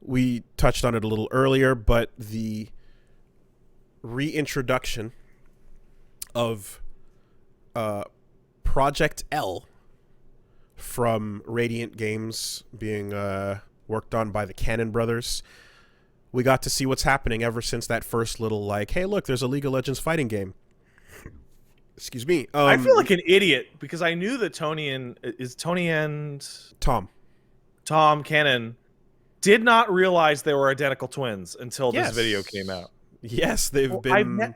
we touched on it a little earlier, but the reintroduction of Project L from Radiant Games being worked on by the Cannon brothers. We got to see what's happening ever since that first little, like, hey, look, there's a League of Legends fighting game. Excuse me. I feel like an idiot because I knew that Tony and Tom Cannon did not realize they were identical twins until this video came out. Yes, they've been...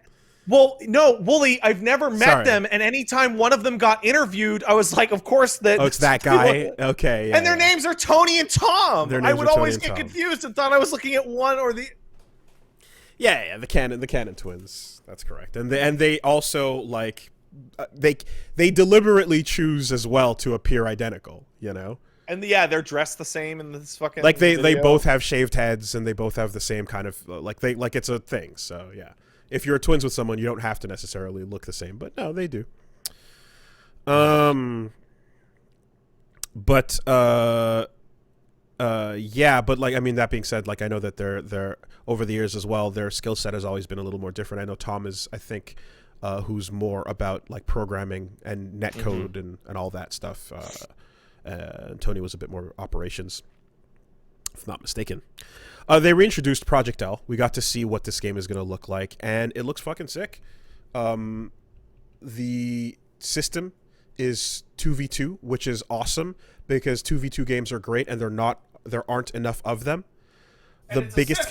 no, Wooly, I've never met them, and anytime one of them got interviewed, I was like, of course that... Oh, it's that guy? Okay, yeah. And their names are Tony and Tom! I would always get confused and thought I was looking at one or the... Yeah, the Cannon twins. That's correct. And they also, like... They deliberately choose as well to appear identical, you know? And yeah, they're dressed the same in this fucking like they video. both have shaved heads and they both have the same kind of like it's a thing. So yeah, if you're twins with someone, you don't have to necessarily look the same, but no, they do. But yeah, but like I mean, that being said, like I know that they're over the years as well, their skill set has always been a little more different. I know Tom is, I think, who's more about like programming and netcode and all that stuff. Tony was a bit more operations, if not mistaken. They reintroduced Project L. We got to see what this game is going to look like, and it looks fucking sick. The system is 2v2, which is awesome because 2v2 games are great, and there aren't enough of them. The biggest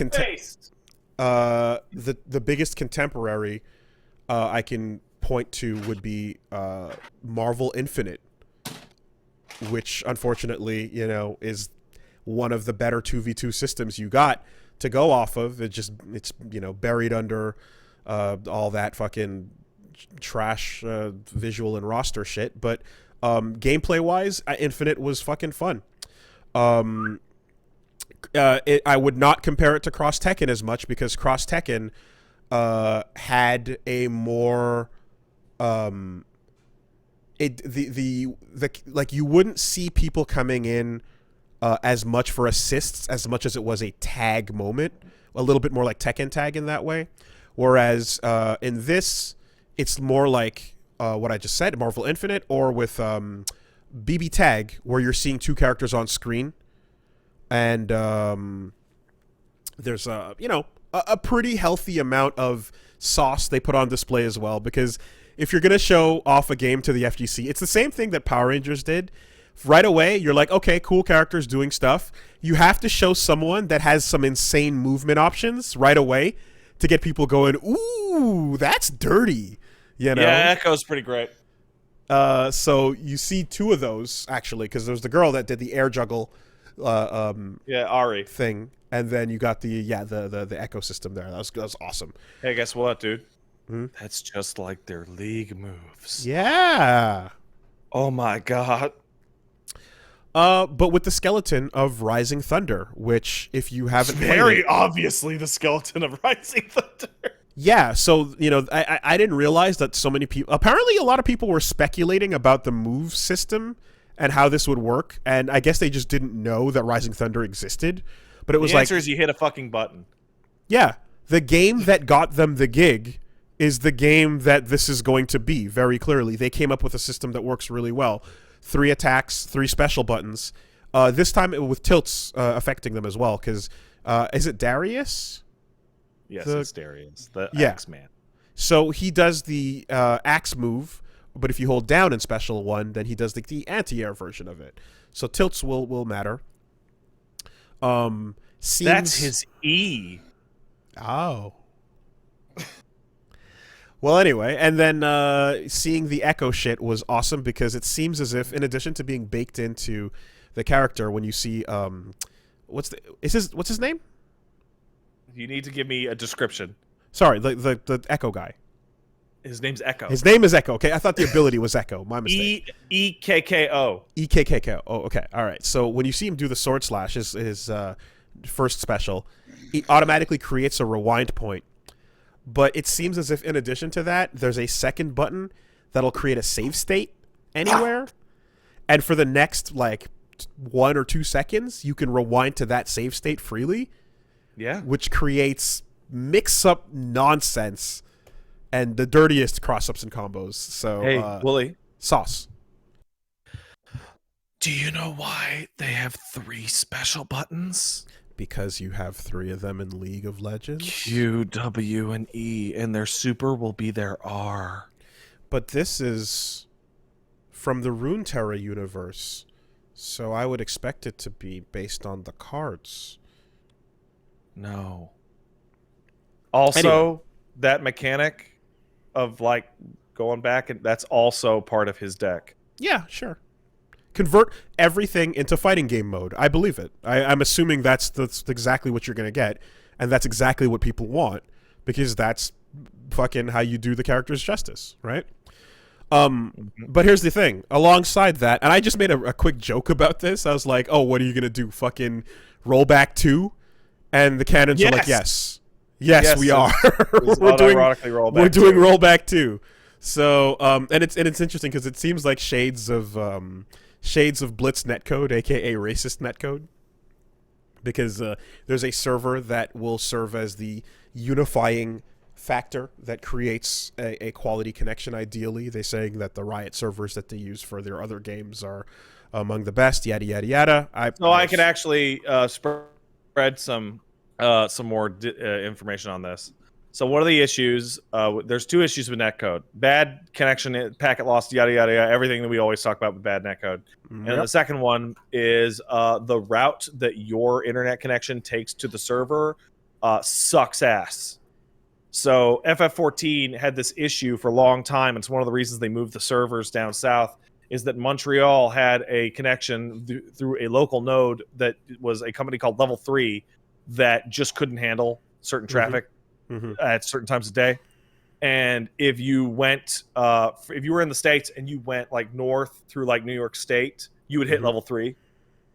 the biggest contemporary I can point to would be Marvel Infinite, which unfortunately, you know, is one of the better 2v2 systems you got to go off of. It's you know, buried under all that fucking trash visual and roster shit. But gameplay wise, Infinite was fucking fun. I would not compare it to Cross Tekken as much because Cross Tekken had a more like you wouldn't see people coming in as much for assists as much as it was a tag moment, a little bit more like Tekken Tag in that way. Whereas in this, it's more like what I just said, Marvel Infinite, or with BB Tag, where you're seeing two characters on screen, and there's you know, a pretty healthy amount of sauce they put on display as well, because if you're going to show off a game to the FGC, it's the same thing that Power Rangers did. Right away, you're like, okay, cool characters doing stuff. You have to show someone that has some insane movement options right away to get people going, ooh, that's dirty. You know? Yeah, Echo's pretty great. So you see two of those, actually, because there's the girl that did the air juggle Ari thing. And then you got the Echo system there. That was awesome. Hey, guess what, dude? That's just like their league moves. Yeah. Oh my god. But with the skeleton of Rising Thunder, which if you haven't very obviously the skeleton of Rising Thunder. Yeah, so you know, I didn't realize that so many people. Apparently, a lot of people were speculating about the move system and how this would work, and I guess they just didn't know that Rising Thunder existed. But it was the answer is you hit a fucking button. Yeah, the game that got them the gig is the game that this is going to be, very clearly. They came up with a system that works really well. 3 attacks, 3 special buttons. This time with tilts affecting them as well, because is it Darius? Yes, it's Darius, the Axe Man. So he does the axe move, but if you hold down in special 1, then he does the anti-air version of it. So tilts will matter. That's his E. Oh. Well, anyway, and then seeing the Echo shit was awesome because it seems as if, in addition to being baked into the character, when you see what's his name? You need to give me a description. Sorry, the Echo guy. His name's Echo. His name is Echo. Okay, I thought the ability was Echo. My mistake. EKKO. EKKO. Oh, okay. All right. So when you see him do the sword slash, his first special, he automatically creates a rewind point. But it seems as if, in addition to that, there's a second button that'll create a save state anywhere. And for the next, like, 1 or 2 seconds, you can rewind to that save state freely. Yeah. Which creates mix-up nonsense and the dirtiest cross-ups and combos. So, Hey, Wooly. sauce. Do you know why they have 3 special buttons? Because you have 3 of them in League of Legends. Q, W, and E, and their super will be their R. But this is from the Runeterra universe, so I would expect it to be based on the cards. No. Also, anyway, that mechanic of like going back, and that's also part of his deck. Yeah, sure. Convert everything into fighting game mode. I believe it. I'm assuming that's exactly what you're going to get, and that's exactly what people want, because that's fucking how you do the characters justice, right? But here's the thing. Alongside that, and I just made a quick joke about this. I was like, oh, what are you going to do? Fucking rollback 2? And the cannons are like, yes, we are. We're doing rollback 2. So, and it's interesting because it seems like shades of Blitz netcode, aka racist netcode, because there's a server that will serve as the unifying factor that creates a quality connection. Ideally, they're saying that the Riot servers that they use for their other games are among the best. Yada yada yada. I could actually spread some more information on this. So one of the issues, there's 2 issues with netcode: bad connection, packet loss, yada yada yada, everything that we always talk about with bad netcode. And the second one is the route that your internet connection takes to the server sucks ass. So FF14 had this issue for a long time. It's one of the reasons they moved the servers down south, is that Montreal had a connection through a local node that was a company called Level 3 that just couldn't handle certain traffic at certain times of day. And if you went, if you were in the States and you went like north through like New York State, you would hit Level 3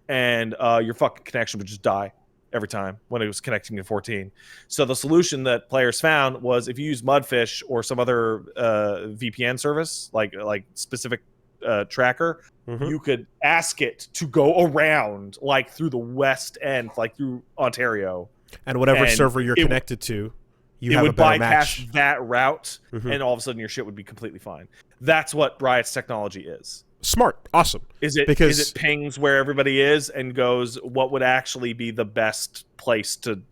and your fucking connection would just die every time when it was connecting to 14. So the solution that players found was, if you use Mudfish or some other VPN service, like specific tracker, you could ask it to go around like through the west end, like through Ontario, and whatever server you're connected to, it would bypass that route, and all of a sudden your shit would be completely fine. That's what Riot's technology is. Smart, awesome. Is it pings where everybody is and goes, what would actually be the best place to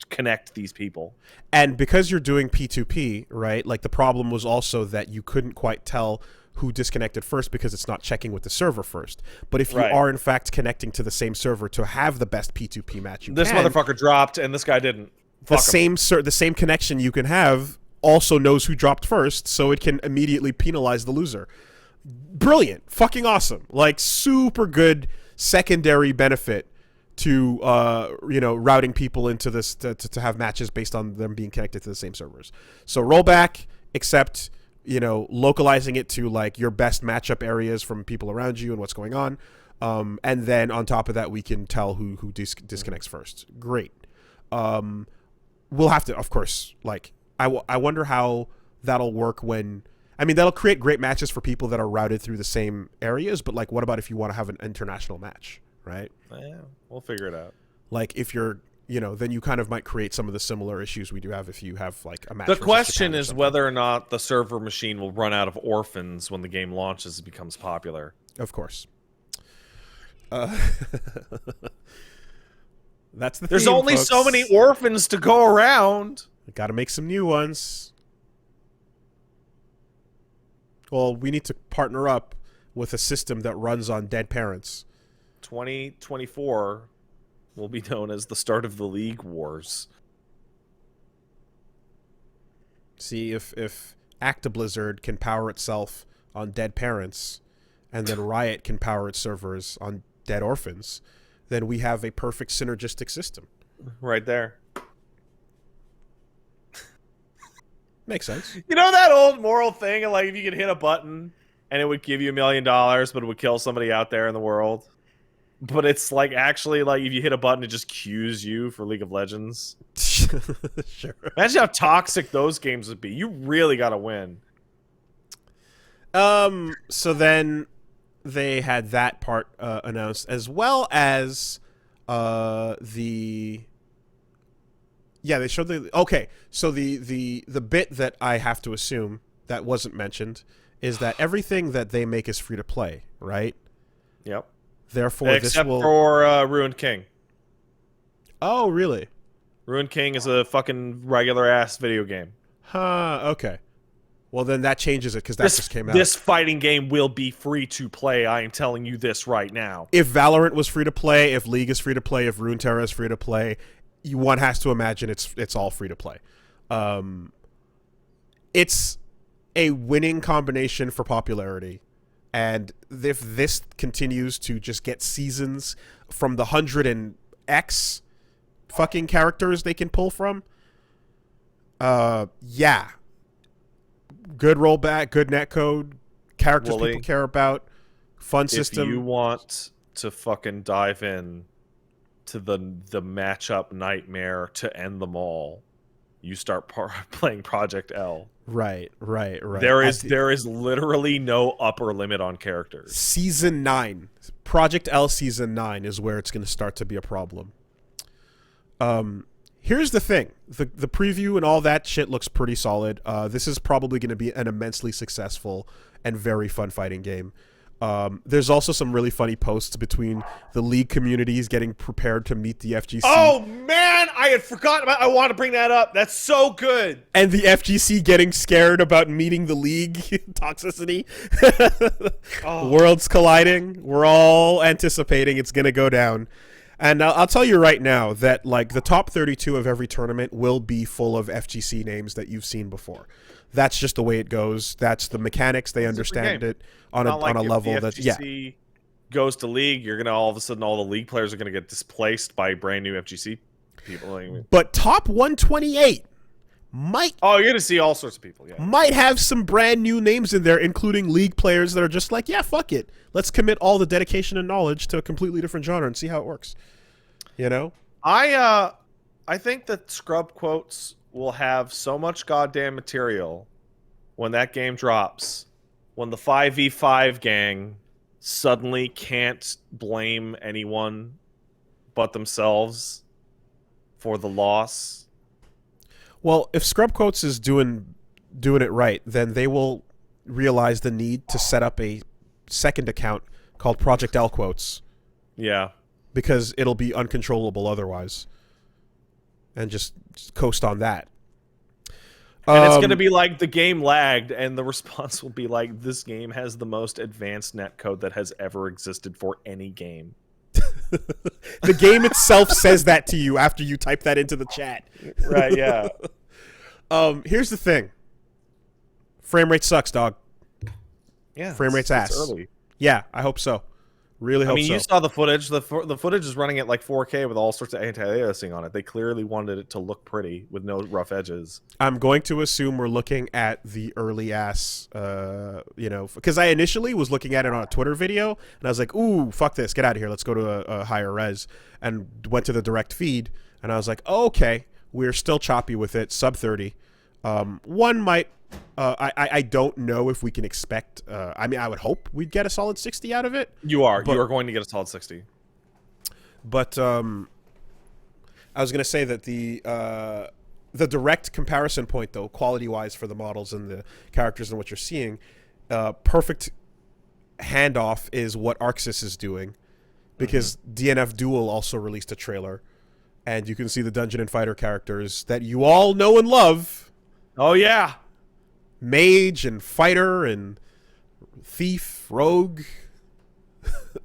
connect these people? And because you're doing P2P, right? Like, the problem was also that you couldn't quite tell who disconnected first because it's not checking with the server first. But if you are in fact connecting to the same server to have the best P2P match, this motherfucker dropped and this guy didn't. The same connection you can have also knows who dropped first, so it can immediately penalize the loser. Brilliant, fucking awesome, like super good secondary benefit to routing people into this to have matches based on them being connected to the same servers. So rollback, except localizing it to like your best matchup areas from people around you and what's going on, and then on top of that we can tell who disconnects first. Great. We'll have to, of course, like I wonder how that'll work when. I mean, that'll create great matches for people that are routed through the same areas, but like, what about if you want to have an international match, right? Yeah, we'll figure it out. Like, if you're, then you kind of might create some of the similar issues we do have if you have like a match. The question is whether or not the server machine will run out of orphans when the game launches and becomes popular. Of course. That's the There's theme, only folks. so many orphans to go around. Got to make some new ones. Well, we need to partner up with a system that runs on dead parents. 2024 will be known as the start of the League Wars. See, if ActiBlizzard can power itself on dead parents, and then Riot can power its servers on dead orphans, then we have a perfect synergistic system. Right there. Makes sense. You know that old moral thing, like if you could hit a button and it would give you $1 million, but it would kill somebody out there in the world. But it's like actually like if you hit a button, it just queues you for League of Legends. Sure. Imagine how toxic those games would be. You really got to win. So then, they had that part announced, as well as the they showed so the bit that I have to assume that wasn't mentioned is that everything that they make is free to play, right? Yep. Therefore, Except for Ruined King. Oh, really? Ruined King is a fucking regular ass video game. Huh. Okay. Well, then that changes it because that just came out. This fighting game will be free to play. I am telling you this right now. If Valorant was free to play, if League is free to play, if Runeterra is free to play, one has to imagine it's all free to play. It's a winning combination for popularity, and if this continues to just get seasons from the 100 and X fucking characters they can pull from, yeah, good rollback, good netcode, characters people care about, fun system. If you want to fucking dive in to the matchup nightmare to end them all, you start playing Project L. Right. There is literally no upper limit on characters. Season 9, Project L Season 9 is where it's going to start to be a problem. Here's the thing: the preview and all that shit looks pretty solid. This is probably going to be an immensely successful and very fun fighting game. There's also some really funny posts between the League communities getting prepared to meet the FGC. Oh man, I had forgotten about. I want to bring that up. That's so good. And the FGC getting scared about meeting the League toxicity. Worlds colliding. We're all anticipating it's going to go down. And I'll tell you right now that like the top 32 of every tournament will be full of FGC names that you've seen before. That's just the way it goes. That's the mechanics. They understand it on a level that FGC goes to League, you're gonna all of a sudden all the League players are gonna get displaced by brand new FGC people. But top 128 might you're gonna see all sorts of people. Yeah, might have some brand new names in there, including League players that are just like, yeah, fuck it. Let's commit all the dedication and knowledge to a completely different genre and see how it works. You know, I think that Scrub Quotes will have so much goddamn material when that game drops, when the 5v5 gang suddenly can't blame anyone but themselves for the loss. Well, if Scrub Quotes is doing it right, then they will realize the need to set up a second account called Project L Quotes. Yeah. Because it'll be uncontrollable otherwise. And just coast on that. And it's going to be like the game lagged, and the response will be like, this game has the most advanced netcode that has ever existed for any game. The game itself says that to you after you type that into the chat. Right, yeah. Here's the thing. Frame rate sucks, dog. Yeah. Frame rate's ass. It's early. Yeah, I hope so. Really hope so. You saw the footage. The footage is running at like 4K with all sorts of anti-aliasing on it. They clearly wanted it to look pretty with no rough edges. I'm going to assume we're looking at the early ass, because I initially was looking at it on a Twitter video, and I was like, ooh, fuck this, get out of here, let's go to a higher res, and went to the direct feed, and I was like, oh, okay, we're still choppy with it, sub 30. One might... I don't know if we can expect... I would hope we'd get a solid 60 out of it. You are going to get a solid 60. But I was going to say that the direct comparison point, though, quality-wise for the models and the characters and what you're seeing, perfect handoff is what Arxis is doing. Because DNF Duel also released a trailer. And you can see the Dungeon and Fighter characters that you all know and love. Oh, yeah. Mage and fighter and thief, rogue.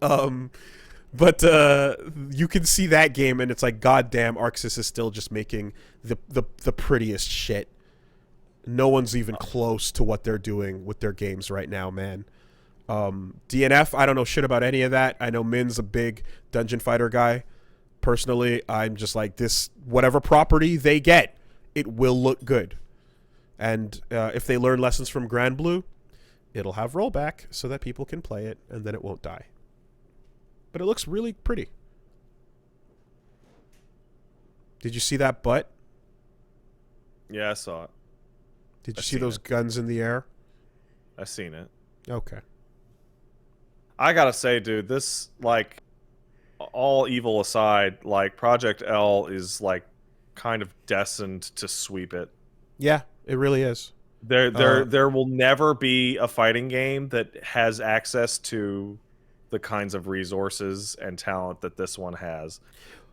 But you can see that game and it's like, goddamn, Arxis is still just making the prettiest shit. No one's even close to what they're doing with their games right now, man. DNF, I don't know shit about any of that. I know Min's a big Dungeon Fighter guy. Personally, I'm just like, this, whatever property they get, it will look good. And if they learn lessons from Grand Blue, it'll have rollback so that people can play it, and then it won't die. But it looks really pretty. Did you see that butt? Yeah, I saw it. Did you see those guns in the air? I've seen it. Okay. I gotta say, dude, this like all evil aside, like Project L is like kind of destined to sweep it. Yeah, it really is. There will never be a fighting game that has access to the kinds of resources and talent that this one has.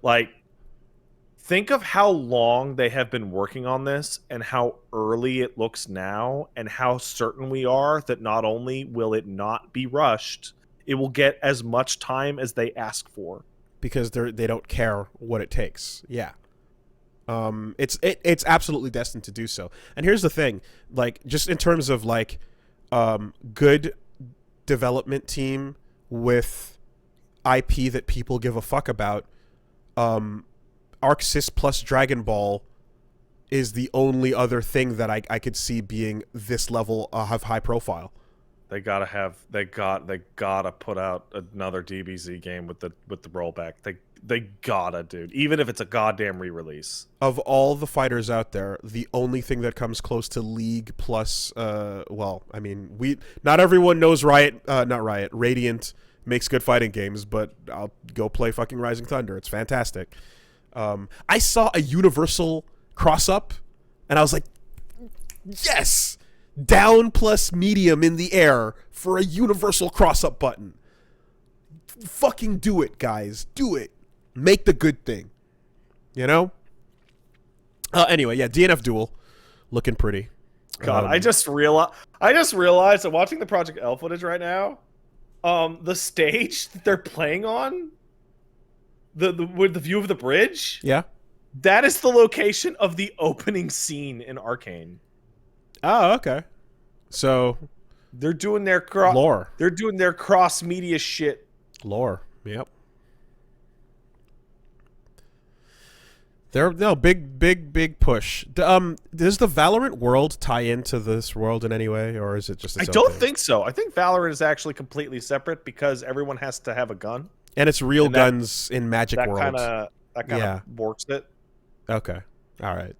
Like, think of how long they have been working on this and how early it looks now, and how certain we are that not only will it not be rushed, it will get as much time as they ask for. Because they don't care what it takes. Yeah. It's absolutely destined to do so. And here's the thing, like, just in terms of like good development team with IP that people give a fuck about, Arc Sys plus Dragon Ball is the only other thing that I could see being this level of high profile. They gotta put out another DBZ game with the rollback. They gotta, dude. Even if it's a goddamn re-release. Of all the fighters out there, the only thing that comes close to League plus, well, I mean, not everyone knows Radiant makes good fighting games, but I'll go play fucking Rising Thunder. It's fantastic. I saw a Universal cross-up, and I was like, yes! Down plus medium in the air for a Universal cross-up button. Fucking do it, guys. Do it. Make the good thing. You know? Anyway, yeah, DNF Duel. Looking pretty. God, I just realized that watching the Project L footage right now, the stage that they're playing on, with the view of the bridge, Yeah? that is the location of the opening scene in Arcane. Oh, okay. So they're doing their lore. They're doing their cross media shit. Lore. Yep. They're big push. Does the Valorant world tie into this world in any way, or is it just? I don't think so. I think Valorant is actually completely separate because everyone has to have a gun, and it's real guns in Magic World. That kind of works it. Okay. All right.